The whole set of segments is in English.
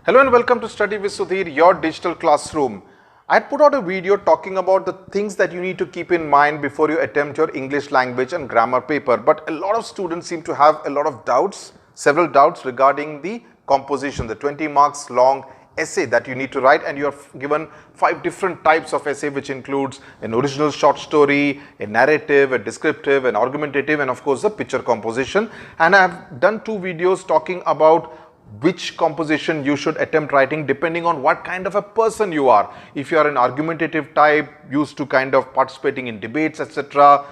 Hello and welcome to Study with Sudhir, your digital classroom. I had put out a video talking about the things that you need to keep in mind before you attempt your English language and grammar paper. But a lot of students seem to have a lot of doubts, several doubts regarding the composition, the 20 marks long essay that you need to write, and you are given 5 different types of essay, which includes an original short story, a narrative, a descriptive, an argumentative, and of course the picture composition. And I have done 2 videos talking about which composition you should attempt writing depending on what kind of a person you are. If you are an argumentative type, used to kind of participating in debates, etc.,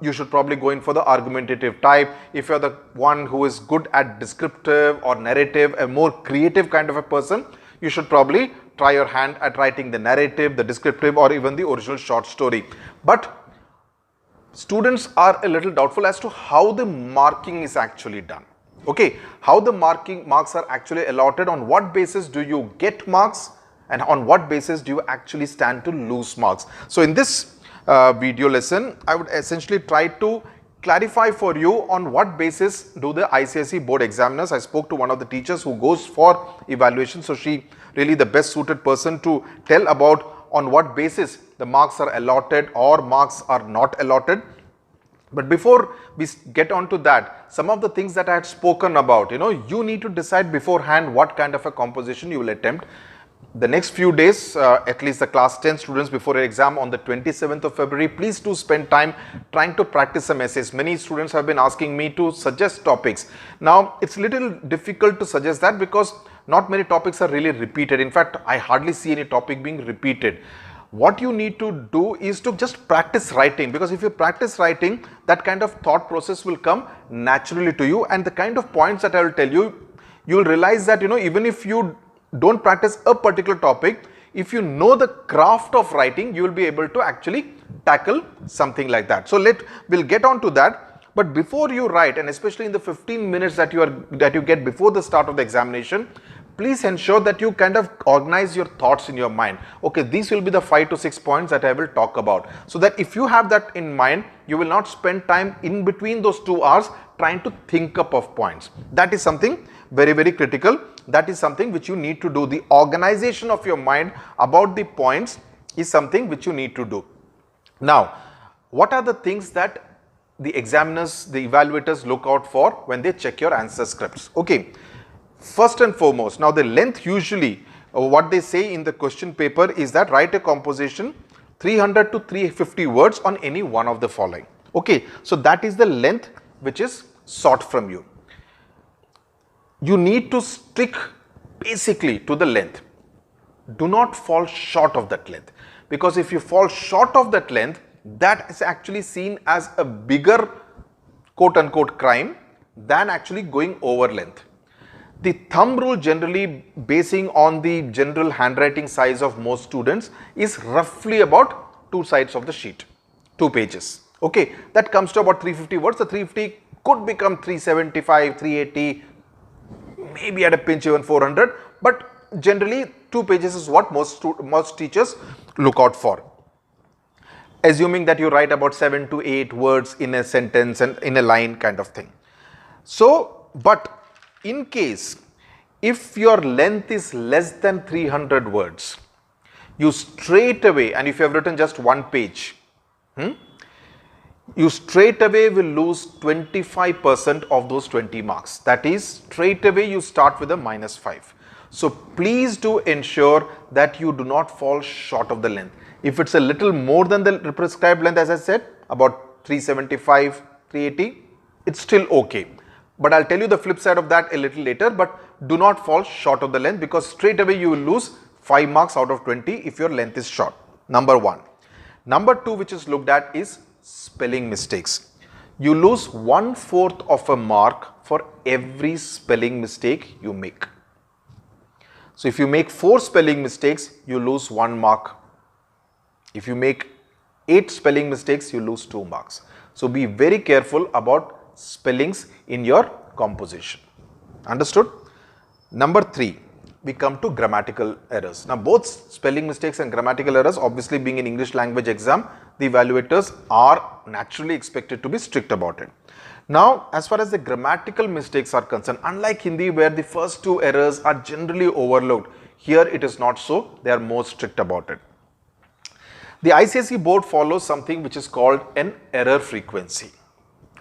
you should probably go in for the argumentative type. If you are the one who is good at descriptive or narrative, a more creative kind of a person, you should probably try your hand at writing the narrative, the descriptive, or even the original short story. But students are a little doubtful as to how the marking is actually done. Okay, how the marks are actually allotted, on what basis do you get marks, and on what basis do you actually stand to lose marks. So in this video lesson, I would essentially try to clarify for you on what basis do the ICSE board examiners. I spoke to one of the teachers who goes for evaluation, so she really the best suited person to tell about on what basis the marks are allotted or marks are not allotted. But before we get on to that, some of the things that I had spoken about, you need to decide beforehand what kind of a composition you will attempt. The next few days, at least the class 10 students before your exam on the 27th of February, please do spend time trying to practice some essays. Many students have been asking me to suggest topics. Now, it's a little difficult to suggest that because not many topics are really repeated. In fact, I hardly see any topic being repeated. What you need to do is to just practice writing, because if you practice writing, that kind of thought process will come naturally to you, and the kind of points that I will tell you, you will realize that even if you don't practice a particular topic, if you know the craft of writing, you will be able to actually tackle something like that. So we'll get on to that. But before you write, and especially in the 15 minutes that you get before the start of the examination, please ensure that you kind of organize your thoughts in your mind. Okay, these will be the 5 to 6 points that I will talk about. So that if you have that in mind, you will not spend time in between those 2 hours trying to think up of points. That is something very, very critical. That is something which you need to do. The organization of your mind about the points is something which you need to do. Now, what are the things that the examiners, the evaluators look out for when they check your answer scripts? Okay. First and foremost, now the length usually, what they say in the question paper is that write a composition 300 to 350 words on any one of the following. Okay, so that is the length which is sought from you. You need to stick basically to the length. Do not fall short of that length, because if you fall short of that length, that is actually seen as a bigger quote unquote crime than actually going over length. The thumb rule, generally basing on the general handwriting size of most students, is roughly about 2 sides of the sheet, 2 pages. Okay, that comes to about 350 words. The 350 could become 375, 380, maybe at a pinch even 400, but generally 2 pages is what most teachers look out for, assuming that you write about 7 to 8 words in a sentence and in a line kind of thing. So, but in case if your length is less than 300 words, you straight away, and if you have written just 1 page, you straight away will lose 25% of those 20 marks. That is, straight away you start with a -5. So please do ensure that you do not fall short of the length. If it's a little more than the prescribed length, as I said, about 375, 380, it's still okay. But I'll tell you the flip side of that a little later. But do not fall short of the length, because straight away you will lose 5 marks out of 20 if your length is short. Number 1. Number 2, which is looked at, is spelling mistakes. You lose 1/4 of a mark for every spelling mistake you make. So if you make 4 spelling mistakes, you lose 1 mark. If you make 8 spelling mistakes, you lose 2 marks. So be very careful about spellings in your composition. Understood? Number 3, we come to grammatical errors. Now both spelling mistakes and grammatical errors, obviously being an English language exam, the evaluators are naturally expected to be strict about it. Now as far as the grammatical mistakes are concerned, unlike Hindi where the first two errors are generally overlooked, here it is not so, they are more strict about it. The ICSE board follows something which is called an error frequency.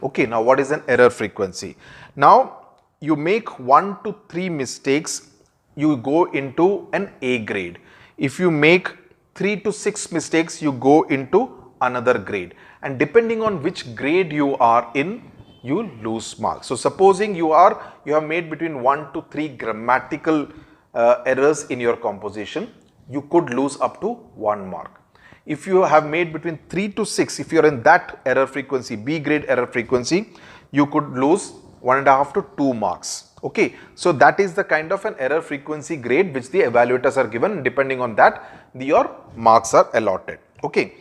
Okay, now what is an error frequency? Now you make 1 to 3 mistakes, you go into an A grade. If you make 3 to 6 mistakes, you go into another grade. And depending on which grade you are in, you lose marks. So supposing you have made between 1 to 3 grammatical errors in your composition, you could lose up to 1 mark. If you have made between 3 to 6, if you are in that error frequency, B grade error frequency, you could lose 1.5 to 2 marks. Okay, so that is the kind of an error frequency grade which the evaluators are given. Depending on that, your marks are allotted. Okay,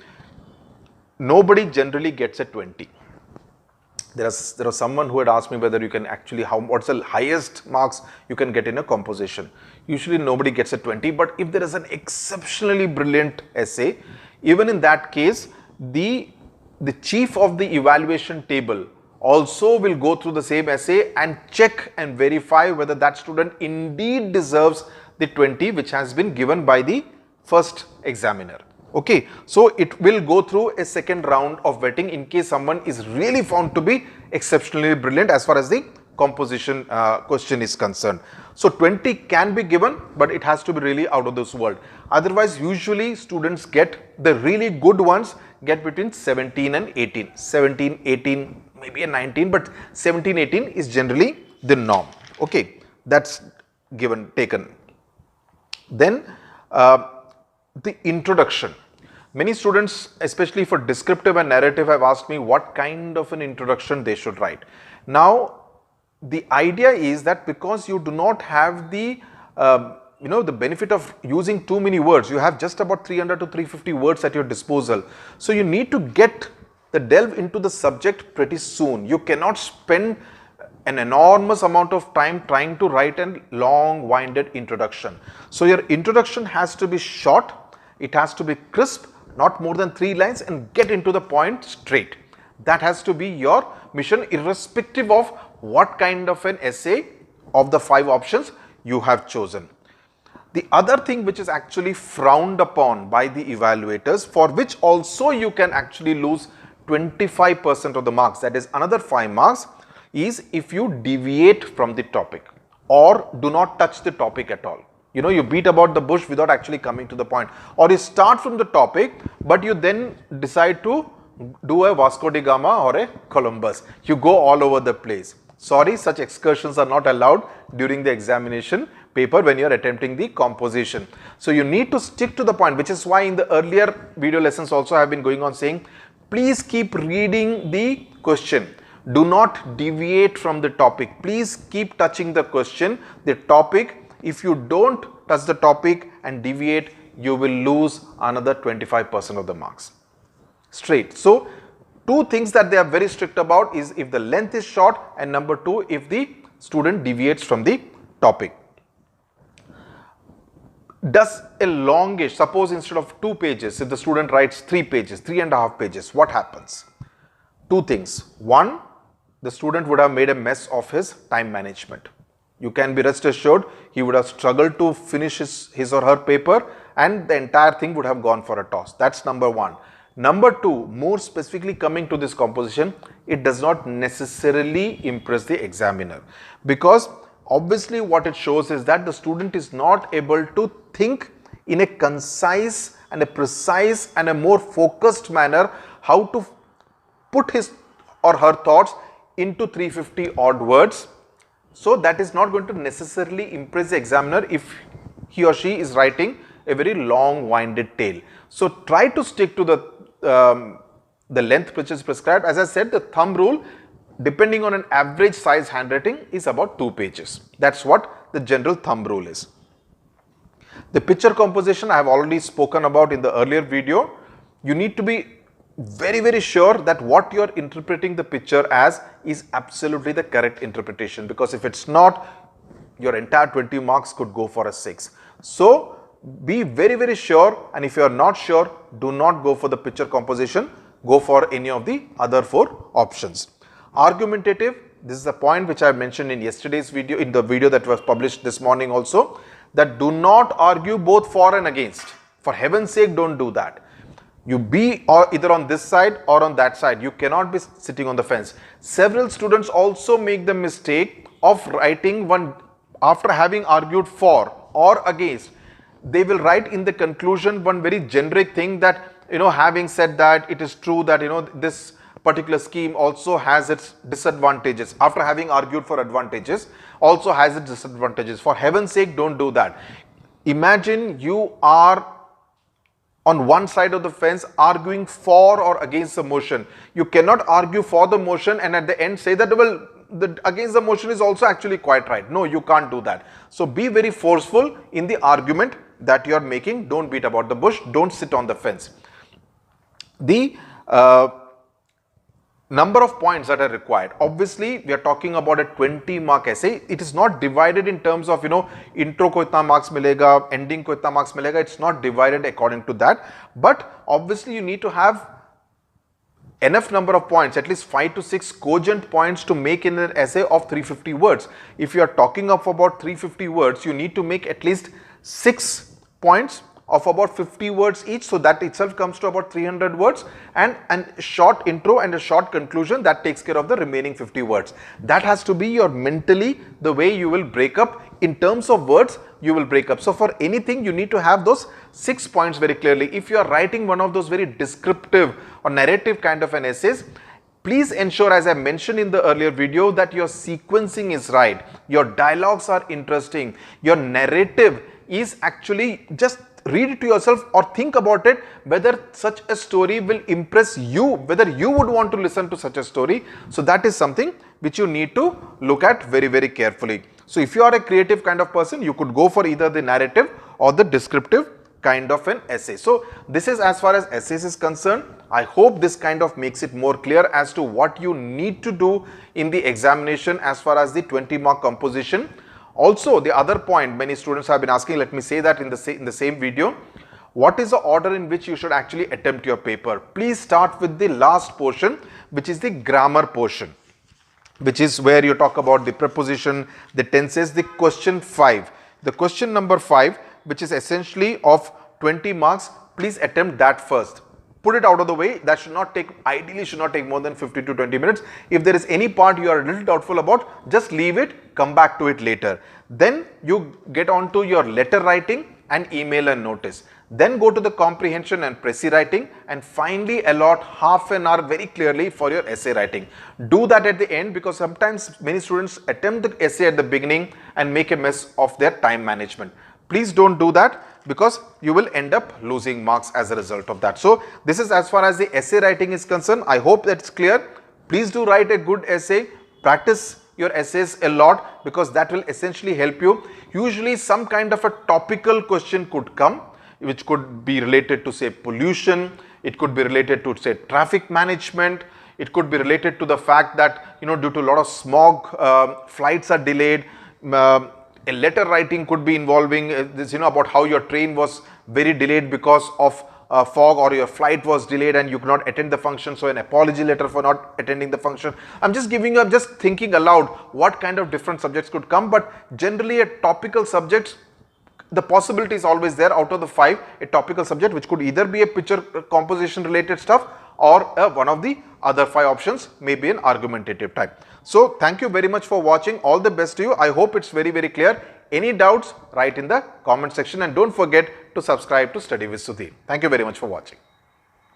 nobody generally gets a 20. There was someone who had asked me whether you can actually, what's the highest marks you can get in a composition. Usually nobody gets a 20, but if there is an exceptionally brilliant essay, even in that case, the chief of the evaluation table also will go through the same essay and check and verify whether that student indeed deserves the 20 which has been given by the first examiner. Okay, so it will go through a second round of vetting in case someone is really found to be exceptionally brilliant as far as the composition question is concerned. So 20 can be given, but it has to be really out of this world. Otherwise, usually students get, the really good ones get between 17 and 18. 17, 18, maybe a 19, but 17, 18 is generally the norm. Okay, that's taken. Then the introduction. Many students, especially for descriptive and narrative, have asked me what kind of an introduction they should write. Now, the idea is that because you do not have the the benefit of using too many words, you have just about 300 to 350 words at your disposal. So you need to get the delve into the subject pretty soon. You cannot spend an enormous amount of time trying to write a long winded introduction. So your introduction has to be short, it has to be crisp, not more than 3 lines, and get into the point straight. That has to be your mission, irrespective of what kind of an essay of the 5 options you have chosen. The other thing which is actually frowned upon by the evaluators, for which also you can actually lose 25% of the marks, that is another 5 marks, is if you deviate from the topic or do not touch the topic at all. You know, you beat about the bush without actually coming to the point, or you start from the topic but you then decide to do a Vasco da Gama or a Columbus. You go all over the place. Sorry, such excursions are not allowed during the examination paper when you are attempting the composition. So you need to stick to the point, which is why in the earlier video lessons also I have been going on saying, please keep reading the question. Do not deviate from the topic. Please keep touching the question, the topic. If you don't touch the topic and deviate, you will lose another 25% of the marks. Straight. So 2 things that they are very strict about is if the length is short, and number 2, if the student deviates from the topic. Does a longish, suppose instead of 2 pages, if the student writes 3 pages, 3.5 pages, what happens? 2 things. 1, the student would have made a mess of his time management. You can be rest assured he would have struggled to finish his or her paper, and the entire thing would have gone for a toss. That's number 1. Number 2, more specifically coming to this composition, it does not necessarily impress the examiner, because obviously what it shows is that the student is not able to think in a concise and a precise and a more focused manner how to put his or her thoughts into 350 odd words. So that is not going to necessarily impress the examiner if he or she is writing a very long winded tale. So try to stick to the length which is prescribed. As I said, the thumb rule, depending on an average size handwriting, is about 2 pages. That's what the general thumb rule is. The picture composition I have already spoken about in the earlier video. You need to be very sure that what you are interpreting the picture as is absolutely the correct interpretation, because if it's not, your entire 20 marks could go for a 6. So be very sure, and if you are not sure, do not go for the picture composition, go for any of the other 4 options. Argumentative, this is a point which I mentioned in yesterday's video, in the video that was published this morning also, that do not argue both for and against. For heaven's sake, don't do that. You be either on this side or on that side. You cannot be sitting on the fence. Several students also make the mistake of writing one, after having argued for or against, they will write in the conclusion one very generic thing that, having said that, it is true that, this particular scheme also has its disadvantages. After having argued for advantages, also has its disadvantages. For heaven's sake, don't do that. Imagine you are on one side of the fence arguing for or against the motion. You cannot argue for the motion and at the end say that, well, against the motion is also actually quite right. No, you can't do that. So be very forceful in the argument that you are making. Don't beat about the bush. Don't sit on the fence. The number of points that are required. Obviously, we are talking about a 20 mark essay. It is not divided in terms of, intro ko itna marks milega, ending ko itna marks milega. It's not divided according to that. But obviously, you need to have enough number of points, at least 5 to 6 cogent points to make in an essay of 350 words. If you are talking of about 350 words, you need to make at least 6 points of about 50 words each, so that itself comes to about 300 words, and a short intro and a short conclusion that takes care of the remaining 50 words. That has to be your mentally the way you will break up in terms of words. You will break up. So for anything you need to have those 6 points very clearly. If you are writing one of those very descriptive or narrative kind of an essays, please ensure, as I mentioned in the earlier video, that your sequencing is right, your dialogues are interesting, your narrative is actually, just read it to yourself or think about it, whether such a story will impress you, whether you would want to listen to such a story. So that is something which you need to look at very carefully. So if you are a creative kind of person, you could go for either the narrative or the descriptive kind of an essay. So this is as far as essays is concerned. I hope this kind of makes it more clear as to what you need to do in the examination as far as the 20 mark composition. Also, the other point many students have been asking, let me say that in the same video, what is the order in which you should actually attempt your paper? Please start with the last portion, which is the grammar portion, which is where you talk about the preposition, the tenses, the question 5. The question number 5, which is essentially of 20 marks, please attempt that first. Put it out of the way. That should not take, ideally should not take more than 15 to 20 minutes. If there is any part you are a little doubtful about, just leave it, come back to it later. Then you get on to your letter writing and email and notice. Then go to the comprehension and précis writing, and finally allot half an hour very clearly for your essay writing. Do that at the end, because sometimes many students attempt the essay at the beginning and make a mess of their time management. Please don't do that, because you will end up losing marks as a result of that. So this is as far as the essay writing is concerned. I hope that's clear. Please do write a good essay. Practice your essays a lot, because that will essentially help you. Usually some kind of a topical question could come, which could be related to, say, pollution. It could be related to, say, traffic management. It could be related to the fact that, due to a lot of smog, flights are delayed. A letter writing could be involving this, about how your train was very delayed because of fog, or your flight was delayed and you could not attend the function. So an apology letter for not attending the function. I'm just thinking aloud what kind of different subjects could come, but generally a topical subject, the possibility is always there. Out of the 5, a topical subject which could either be a picture composition related stuff, or one of the other 5 options may be an argumentative type. So thank you very much for watching. All the best to you. I hope it's very clear. Any doubts, write in the comment section, and don't forget to subscribe to Study with Sudhir. Thank you very much for watching.